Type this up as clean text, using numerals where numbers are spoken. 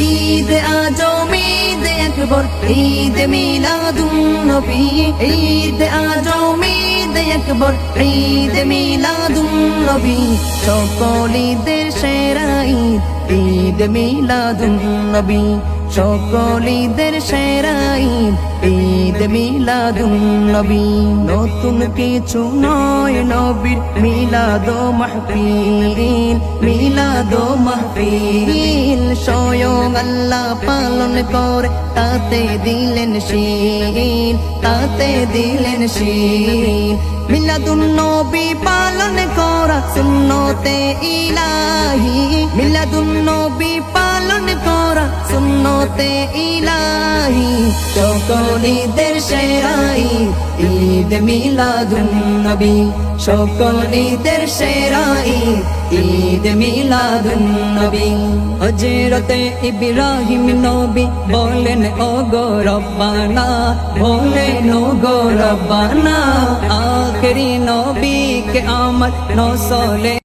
ঈদ আজম ঈদ আকবর ঈদ মিলাদুন নবী ঈদ আজম ঈদ আকবর ঈদ মিলাদুন নবী সকল ঈদের সেরা ঈদ ঈদ মিলাদুন নবী সকল ঈদের সেরা ঈদ ঈদ মিলাদুন নবী নতুন কিছু নয় নবীর মিলাদ ও মাহফিল মিলাদ ও মাহফিল স্বয়ং আল্লাহ পালন করে তাতে দিলেন শীল তাতে দিলেন শীল মিলাদুন নবী পালন করা সুন্নতে ইলাহি মিলাদুন নবী পালন করা সুন্নতে ইলাহি সকল ঈদের সেরা ঈদ ঈদ মিলাদুন নবী সকল ঈদের সেরা ঈদ ঈদ মিলাদুন নবী হযরতে ইব্রাহিম নবী বলেন ওগো রব্বানা বলেন ওগো রব্বানা আখেরি নবী কে আমার নসলে